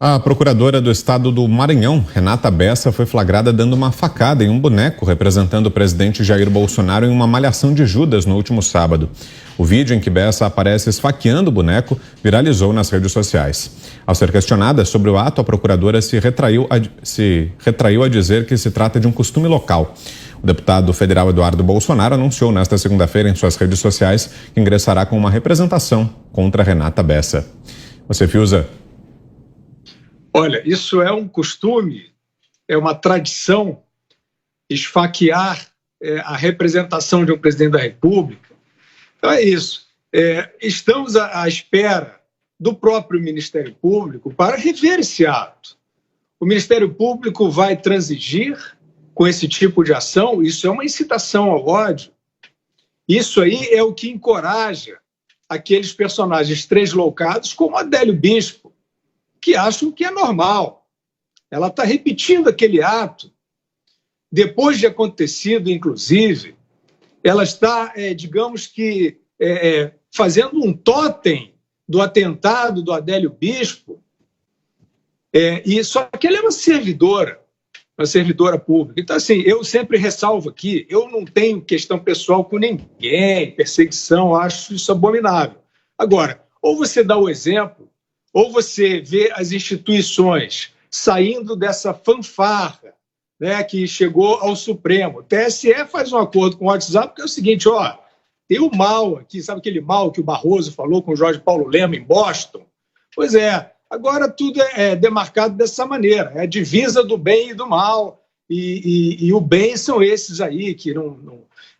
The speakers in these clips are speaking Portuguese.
A procuradora do estado do Maranhão, Renata Bessa, foi flagrada dando uma facada em um boneco representando o presidente Jair Bolsonaro em uma malhação de Judas no último sábado. O vídeo em que Bessa aparece esfaqueando o boneco viralizou nas redes sociais. Ao ser questionada sobre o ato, a procuradora se retraiu a dizer que se trata de um costume local. O deputado federal Eduardo Bolsonaro anunciou nesta segunda-feira em suas redes sociais que ingressará com uma representação contra Renata Bessa. Você, Fiuza? Olha, isso é um costume, é uma tradição, esfaquear a representação de um presidente da República. Então é isso. Estamos à espera do próprio Ministério Público para rever esse ato. O Ministério Público vai transigir com esse tipo de ação. Isso é uma incitação ao ódio. Isso aí é o que encoraja aqueles personagens tresloucados como Adélio Bispo, que acham que é normal. Ela está repetindo aquele ato. Depois de acontecido, inclusive, ela está, digamos que, fazendo um tótem do atentado do Adélio Bispo, só que ela é uma servidora pública. Então, assim, eu sempre ressalvo aqui, eu não tenho questão pessoal com ninguém, perseguição, acho isso abominável. Agora, ou você dá o exemplo, ou você vê as instituições saindo dessa fanfarra, né, que chegou ao Supremo. O TSE faz um acordo com o WhatsApp, que é o seguinte, tem o mal aqui, sabe aquele mal que o Barroso falou com o Jorge Paulo Lema em Boston? Pois é, agora tudo é demarcado dessa maneira, é a divisa do bem e do mal, e o bem são esses aí que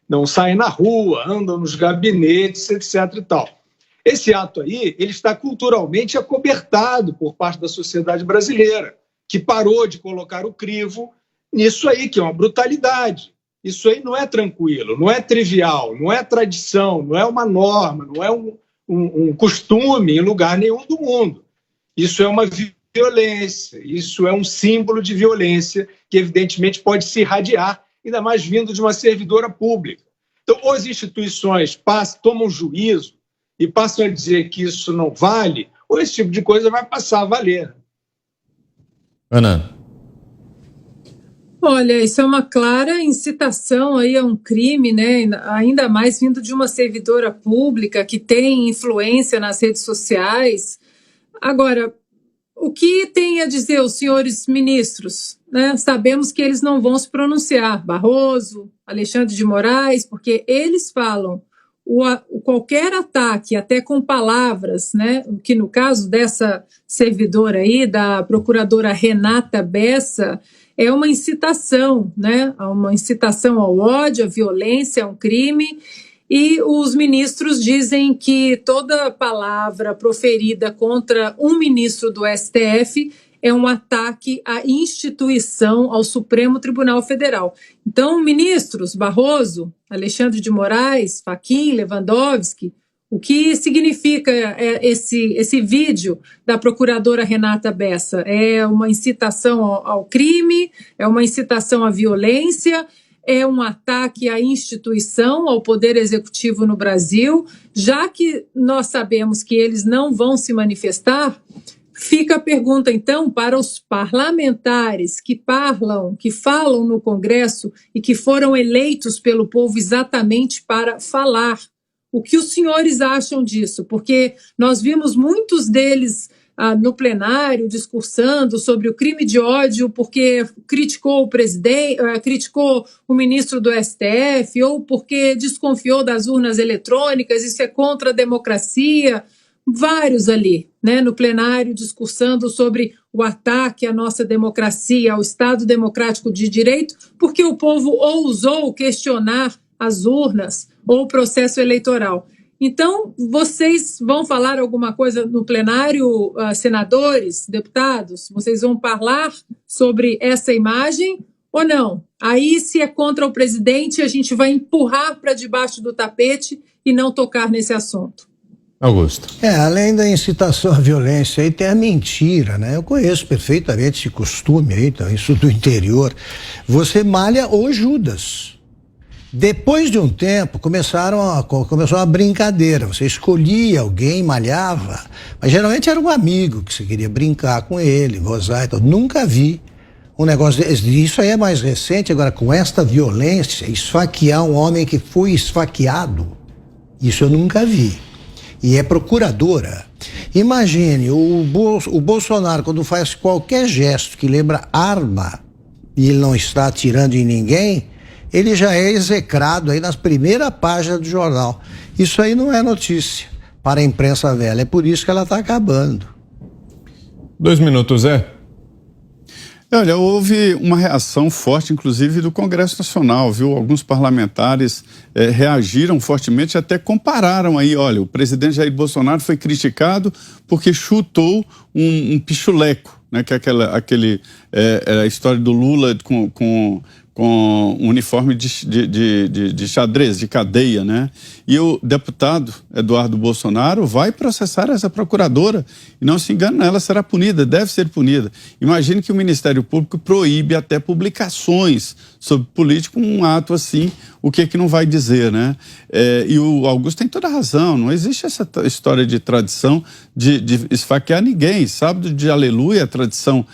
não saem na rua, andam nos gabinetes, etc. e tal. Esse ato aí, ele está culturalmente acobertado por parte da sociedade brasileira, que parou de colocar o crivo nisso aí, que é uma brutalidade. Isso aí não é tranquilo, não é trivial, não é tradição, não é uma norma, não é um costume em lugar nenhum do mundo. Isso é uma violência, isso é um símbolo de violência que, evidentemente, pode se irradiar, ainda mais vindo de uma servidora pública. Então, ou as instituições tomam juízo e passam a dizer que isso não vale, ou esse tipo de coisa vai passar a valer. Ana. Olha, isso é uma clara incitação aí a um crime, né? Ainda mais vindo de uma servidora pública que tem influência nas redes sociais. Agora, o que tem a dizer os senhores ministros? Né? Sabemos que eles não vão se pronunciar, Barroso, Alexandre de Moraes, porque eles falam qualquer ataque, até com palavras, né? Que no caso dessa servidora aí, da procuradora Renata Bessa, é uma incitação, né? Uma incitação ao ódio, à violência, a um crime. E os ministros dizem que toda palavra proferida contra um ministro do STF é um ataque à instituição, ao Supremo Tribunal Federal. Então, ministros Barroso, Alexandre de Moraes, Fachin, Lewandowski, o que significa esse vídeo da procuradora Renata Bessa? É uma incitação ao crime? É uma incitação à violência? É um ataque à instituição, ao poder executivo no Brasil? Já que nós sabemos que eles não vão se manifestar, fica a pergunta, então, para os parlamentares que falam no Congresso e que foram eleitos pelo povo exatamente para falar. O que os senhores acham disso? Porque nós vimos muitos deles no plenário discursando sobre o crime de ódio porque criticou o presidente, criticou o ministro do STF ou porque desconfiou das urnas eletrônicas, isso é contra a democracia. Vários ali, né, no plenário discursando sobre o ataque à nossa democracia, ao Estado Democrático de Direito, porque o povo ousou questionar as urnas ou o processo eleitoral. Então, vocês vão falar alguma coisa no plenário, senadores, deputados? Vocês vão falar sobre essa imagem ou não? Aí, se é contra o presidente, a gente vai empurrar para debaixo do tapete e não tocar nesse assunto. Augusto. Além da incitação à violência, aí tem a mentira, né? Eu conheço perfeitamente esse costume aí, então, isso do interior. Você malha o Judas. Depois de um tempo, começou a brincadeira. Você escolhia alguém, malhava, mas geralmente era um amigo que você queria brincar com ele, gozar e tal. Nunca vi um negócio desse. Isso aí é mais recente. Agora, com esta violência, esfaquear um homem que foi esfaqueado, isso eu nunca vi. E é procuradora. Imagine, o Bolsonaro, quando faz qualquer gesto que lembra arma, e ele não está atirando em ninguém, ele já é execrado aí nas primeiras páginas do jornal. Isso aí não é notícia para a imprensa velha, é por isso que ela está acabando. 2 minutos, Zé. Olha, houve uma reação forte, inclusive, do Congresso Nacional, viu? Alguns parlamentares reagiram fortemente, até compararam aí, olha, o presidente Jair Bolsonaro foi criticado porque chutou um pichuleco, né? Que é a história do Lula com um uniforme de xadrez, de cadeia, né? E o deputado Eduardo Bolsonaro vai processar essa procuradora. E não se engane, ela será punida, deve ser punida. Imagine que o Ministério Público proíbe até publicações sobre político, um ato assim, o que é que não vai dizer, né? E o Augusto tem toda a razão, não existe essa história de tradição de esfaquear ninguém. Sábado de Aleluia, a tradição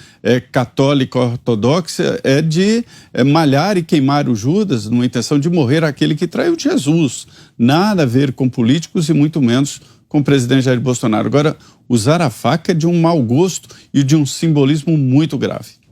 católica ortodoxa é de malhar e queimar o Judas, numa intenção de morrer aquele que traiu Jesus. Nada a ver com políticos e muito menos com o presidente Jair Bolsonaro. Agora, usar a faca é de um mau gosto e de um simbolismo muito grave.